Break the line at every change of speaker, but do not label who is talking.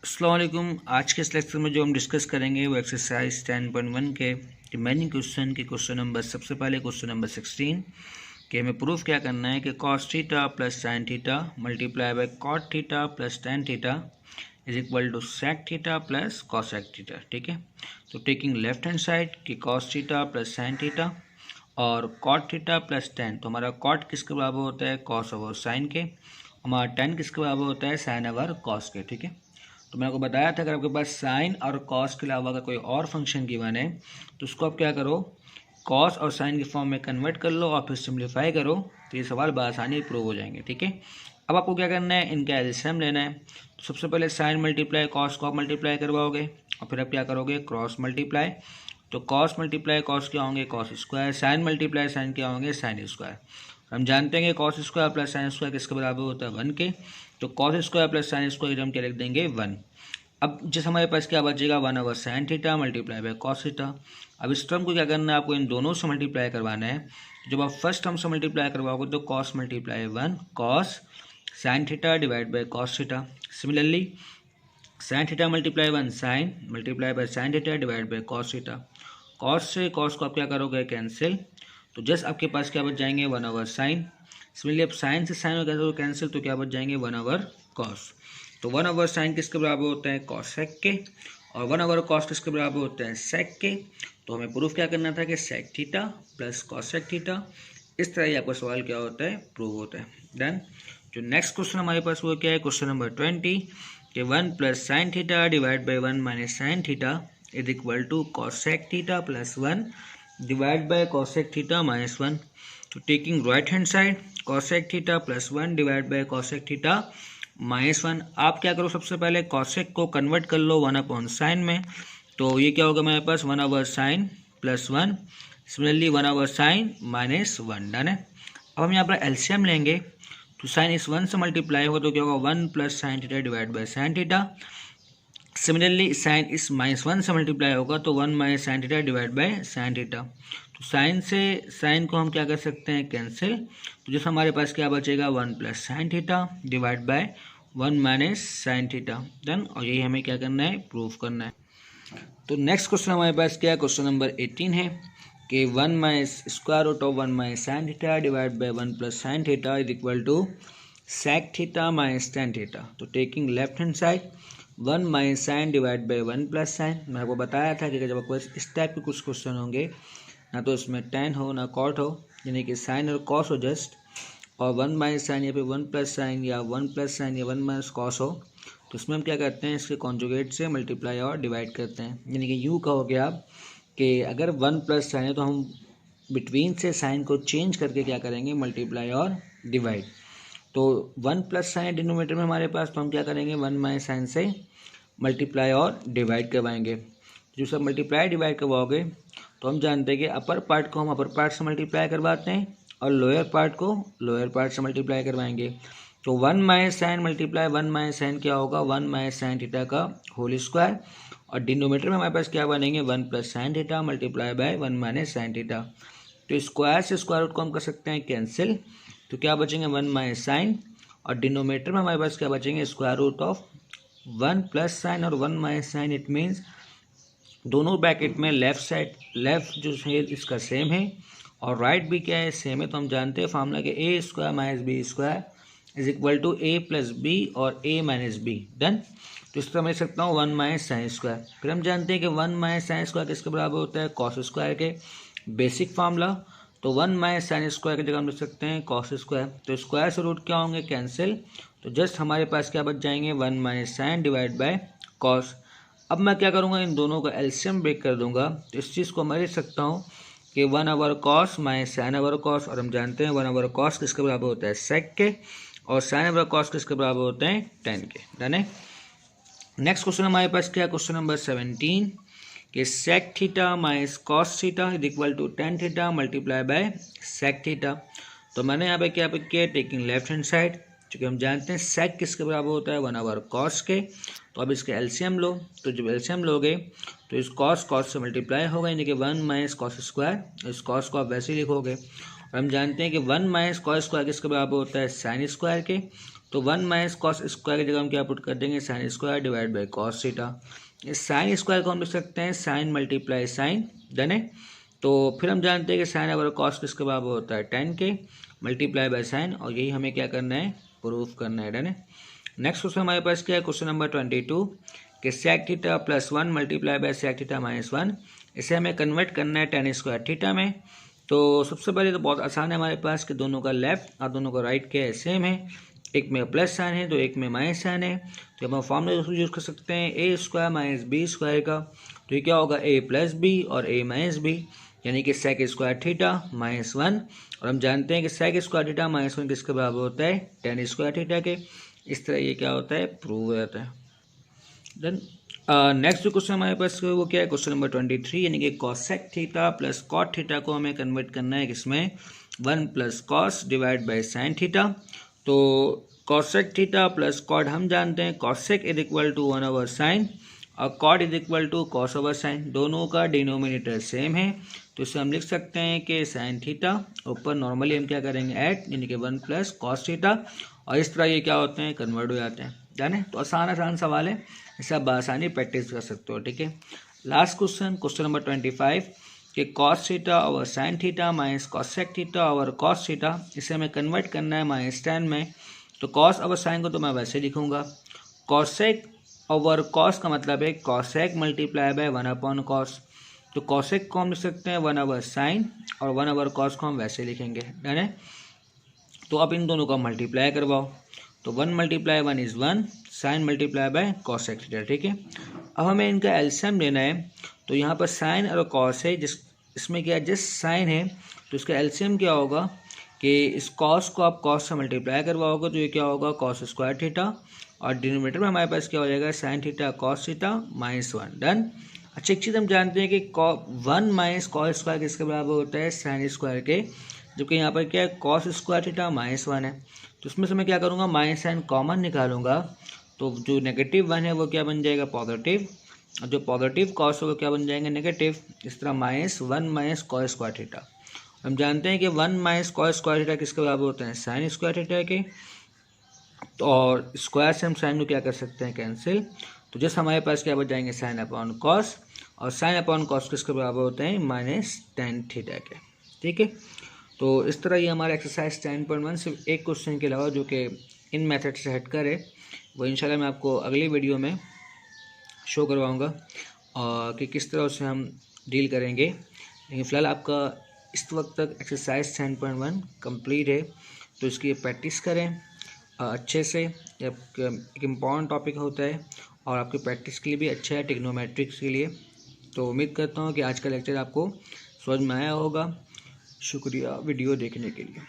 अस्सलाम वालेकुम। आज के इस लेक्चर में जो हम डिस्कस करेंगे वो एक्सरसाइज 10.1 के रिमेनिंग क्वेश्चन के क्वेश्चन नंबर सबसे पहले क्वेश्चन नंबर 16 के हमें प्रूफ क्या करना है कि cos theta plus sine theta multiply by cot theta plus tan theta is equal to sec theta plus cosec theta. ठीक है, तो टेकिंग लेफ्ट हैंड साइड कि cos theta plus sine theta और कॉट थीटा प्लस टेन, तो हमारा cot किसके बराबर होता है कॉस ओवर साइन के, हमारा टेन किसके बराबर होता है साइन ओवर कॉस के। ठीक है, तो मैंने आपको बताया था अगर आपके पास साइन और कॉस के अलावा अगर कोई और फंक्शन गिवन है तो उसको आप क्या करो, कॉस और साइन के फॉर्म में कन्वर्ट कर लो और फिर सिंप्लीफाई करो, तो ये सवाल बआसानी प्रूव हो जाएंगे। ठीक है, अब आपको क्या करना है, इनका एलसीएम लेना है। तो सबसे पहले साइन मल्टीप्लाई कॉस को आप मल्टीप्लाई करवाओगे और फिर आप क्या करोगे क्रॉस मल्टीप्लाई। तो कॉस मल्टीप्लाई कॉस क्या होंगे cos square, sine multiply sine क्या होंगे साइन स्क्वायर। हम जानते हैं कि cos square plus sine square किसके बराबर होता है 1 के, तो cos square plus sine square हम क्या लिख देंगे 1। अब जिस हमारे पास क्या बचेगा 1 over sign theta multiply bye cos theta. अब इस टर्म को क्या करना है, आपको इन दोनों से मल्टीप्लाई करवाना है। जब आप फर्स्ट टर्म से मल्टीप्लाई करवाओगे तो cos multiply 1 cos sine theta divide by cos theta. Similarly sine theta multiply 1 sine multiply by sine theta divide by cos theta. Cos से कॉस को आप क्या करोगे कैंसिल, तो जस्ट आपके पास क्या बच जाएंगे 1 ओवर साइन। सिमिलरली अब साइन से साइन कैंसिल, तो क्या बच जाएंगे 1 ओवर कॉस। तो 1 ओवर साइन किसके बराबर होता है कॉसेक के और 1 ओवर कॉस किसके बराबर होता है सेक के। तो हमें प्रूफ क्या करना था कि sec theta plus cosec theta. इस तरह ही आपका सवाल क्या होता है प्रूव होता है। डन। जो नेक्स्ट क्वेश्चन हमारे पास वो क्या है क्वेश्चन नंबर 20 कि 1 plus sine theta divide by 1 minus sine theta is equal to cosec theta plus 1 divide by cosec theta minus 1। तो taking right hand side cosec theta plus 1 divide by cosec theta -1। आप क्या करो सबसे पहले cosec को convert कर लो 1 upon sine में, तो ये क्या होगा मेरे पास 1 over sine plus 1। Similarly 1 over sine -1। Done है। अब हम यहाँ पर एलसीएम लेंगे, तो साइन इस 1 से मल्टीप्लाई होगा तो क्या होगा 1 plus sine theta divide by sine theta. Similarly sign इस -1 से मल्टीप्लाई होगा तो 1 minus sine theta divide by sine theta. तो साइन से साइन को हम क्या कर सकते हैं कैंसिल, तो जैसे हमारे पास क्या बचेगा 1 plus sine theta divide by 1 minus sine theta. Done. और यही हमें क्या करना है प्रूफ करना है। तो नेक्स्ट क्वेश्चन हमारे पास क्या है क्वेश्चन नंबर 18 है कि 1 minus square root of 1 minus sine theta divide by 1 plus sine theta is equal to sec theta minus tan theta. तो taking left hand side 1 minus sine divide by 1 plus sine. मैं आपको बताया था कि जब आपको इस टाइप के कुछ क्वेश्चन होंगे ना तो इसमें टेन हो ना कॉट हो, यानी कि साइन और कॉस हो जस्ट, और 1 माइनस साइन या फिर 1 प्लस साइन या 1 प्लस साइन या 1 माइनस कॉस हो, तो इसमें हम क्या करते हैं इसके कॉन्जुगेट से मल्टीप्लाई और डिवाइड करते हैं। यानी कि यूँ कहोगे आप कि अगर 1 प्लस साइन है तो हम बिटवीन से साइन को चेंज करके क्या करेंगे मल्टीप्लाई और डिवाइड। तो 1 प्लस साइन डिनोमिनेटर में हमारे पास, तो हम क्या करेंगे 1 माइनस साइन से मल्टीप्लाई और डिवाइड करवाएंगे। जो सब मल्टीप्लाई डिवाइड करवाओगे तो हम जानते हैं कि अपर पार्ट को हम अपर पार्ट से मल्टीप्लाई करवाते हैं और लोअर पार्ट को लोअर पार्ट से मल्टीप्लाई करवाएंगे। तो 1 minus sine multiply 1 minus sine क्या होगा 1 माइनस साइन थीटा का होल स्क्वायर, और डिनोमिनेटर में हमारे पास क्या बनेंगे 1 plus sine theta multiply by 1 minus sine theta. तो स्क्वायर से स्क्वायर रूट को हम कर सकते हैं कैंसिल, तो क्या बचेंगे 1 माइनस साइन, और डिनोमिनेटर में हमारे पास क्या बचेंगे square root of 1 plus sine और 1 माइनस साइन। इट मीन्स दोनों ब्रैकेट में लेफ्ट साइड लेफ्ट जो है इसका सेम है और राइट भी क्या है सेम है। तो हम जानते हैं फार्मूला के a square minus b square is equal to a plus b और ए माइनस बी। डन। तो इस तरह मैं लिख सकता हूँ 1 माइनस साइन स्क्वायर। फिर हम जानते हैं कि 1 माइनस साइन स्क्वायर किसके बराबर होता है कॉस स्क्वायर के, बेसिक फार्मूला। तो 1 माइनस साइन स्क्वायर की जगह हम लिख सकते हैं कॉस स्क्वायर। तो स्क्वायर से रूट क्या होंगे कैंसिल, तो जस्ट हमारे पास क्या बच जाएंगे 1 minus sine divide by cos. अब मैं क्या करूँगा इन दोनों का एलसीएम ब्रेक कर दूंगा, तो इस चीज़ को मैं लिख सकता हूँ कि 1 over cos minus sine over cos, और हम जानते हैं 1 ओवर कॉस किसके बराबर होता है सेक के और साइन ओवर कॉस किसके बराबर होते हैं टेन के। डन है। नेक्स्ट क्वेश्चन हमारे पास क्या है क्वेश्चन नंबर 17 कि sec theta minus cos theta is equal to tan theta multiply by sec theta. तो मैंने यहाँ पे क्या किया टेकिंग लेफ्ट हैंड साइड, क्योंकि हम जानते हैं सेक किसके बराबर होता है 1 ओवर कॉस के। तो अब इसके एलसीएम लो, तो जब एलसीएम लोगे तो इस कॉस कॉस से मल्टीप्लाई होगा, यानी कि 1 माइनस कॉस स्क्वायर। इस कॉस को आप वैसे ही लिखोगे, और हम जानते हैं कि 1 माइनस कॉस स्क्वायर किसके बराबर होता है साइन स्क्वायर के। तो 1 माइनस कॉस स्क्वायर की जगह हम क्या पुट कर देंगे, sine square divide by cos theta. इस साइन स्क्वायर को हम लिख सकते हैं साइन मल्टीप्लाई साइन, डन है। तो फिर हम जानते हैं कि साइन ओवर कॉस किसके बराबर होता है, 10 के मल्टीप्लाई बाय साइन, और यही हमें क्या करना है, प्रूफ करना है, डन है। नेक्स्ट क्वेश्चन हमारे पास क्या है, क्वेश्चन नंबर 22 कि sec theta plus 1 multiply by sec theta minus 1, इसे हमें कन्वर्ट करना है टेन स्क्वायर थीटा में। तो सबसे पहले तो बहुत आसान है हमारे पास कि दोनों का लेफ्ट और दोनों का राइट क्या है, सेम है। एक में प्लस साइन है तो एक में माइनस साइन है, तो हम फॉर्मूला यूज कर सकते हैं ए स्क्वायर माइनस बी स्क्वायर का। तो ये क्या होगा, ए प्लस बी और ए माइनस बी, यानी कि सेक स्क्वायर थीटा माइनस 1, और हम जानते हैं कि सेक स्क्वायर थीटा माइनस 1 किसके बराबर होता है, टेन स्क्वायर थीटा के। इस तरह ये क्या होता है, प्रूव हो जाता है। देन नेक्स्ट जो क्वेश्चन हमारे पास वो क्या है, क्वेश्चन नंबर 23, यानी कि cosec theta plus cot theta को हमें कन्वर्ट करना है किसमें, 1 plus cos divide by sine theta. तो कॉसेक थीटा प्लस कॉट हम जानते हैं cosec is equal to 1 over sine और cot is equal to cos over sine, दोनों का डिनोमिनेटर सेम है। तो इसे हम लिख सकते हैं कि साइन थीटा, ऊपर नॉर्मली हम क्या करेंगे ऐड, यानी कि 1 प्लस कॉस थीटा, और इस तरह ये क्या होते हैं, कन्वर्ट हो जाते हैं, जाने। तो आसान सवाल है, इसे आप बआसानी प्रैक्टिस कर सकते हो, ठीक है। लास्ट क्वेश्चन, क्वेश्चन नंबर 25 कि cos theta over sine theta minus cosec theta over cos theta, इसे हमें कन्वर्ट करना है माइनस 10 में। तो कॉस ओवर साइन को तो मैं वैसे लिखूंगा, कॉसेक ओवर कॉस का मतलब है cosec multiply by 1 upon cos. तो कॉसेक को हम लिख सकते हैं 1 ओवर साइन और 1 ओवर कॉस को हम वैसे लिखेंगे, डन है। तो अब इन दोनों का मल्टीप्लाई करवाओ, तो 1 multiply 1 is 1, sine multiply by cosec theta, ठीक है। अब हमें इनका एलसीएम लेना है, तो यहाँ पर साइन और कॉस है, इसमें क्या जस्ट साइन है, तो इसका एलसीएम क्या होगा कि इस कॉस को आप कॉस से मल्टीप्लाई करवाओगे तो ये क्या होगा, कॉस स्क्वायर थीटा, और डिनोमिनेटर में हमारे पास क्या हो जाएगा, sine theta cos theta minus 1, done. अच्छा एक चीज़ हम जानते हैं कि 1 माइनस कॉस स्क्वायर किसके बराबर होता है, साइन स्क्वायर के, जबकि यहाँ पर क्या है, कॉस स्क्वायर थीटा माइनस 1 है। तो इसमें से मैं क्या करूँगा, माइनस साइन कॉमन निकालूंगा, तो जो नेगेटिव 1 है वो क्या बन जाएगा, पॉजिटिव, और जो पॉजिटिव कॉस होगा क्या बन जाएंगे, नेगेटिव। इस तरह minus 1 minus cos square theta, हम जानते हैं कि 1 माइनस कॉस स्क्वायर थीटा किसके बराबर होते हैं, साइन स्क्वायर थीटा के। तो और स्क्वायर से हम साइन को क्या कर सकते हैं, कैंसिल। तो जस्ट हमारे पास क्या बच जाएंगे, साइन अपॉन कॉस, और साइन अपॉन कॉस किसके बराबर होते हैं, माइनस टेन थीटा के, ठीक है। तो इस तरह ये हमारा एक्सरसाइज 10.1 सिर्फ एक क्वेश्चन के अलावा जो कि इन मेथड से हटकर है, वो इंशाल्लाह मैं आपको अगली वीडियो में शो करवाऊँगा और कि किस तरह से हम डील करेंगे। लेकिन फ़िलहाल आपका इस वक्त तक एक्सरसाइज 10.1 कंप्लीट है, तो इसकी प्रैक्टिस करें अच्छे से। एक इम्पॉर्टेंट टॉपिक होता है और आपकी प्रैक्टिस के लिए भी अच्छा है, ट्रिग्नोमेट्रिक्स के लिए। तो उम्मीद करता हूँ कि आज का लेक्चर आपको समझ में आया होगा। शुक्रिया वीडियो देखने के लिए।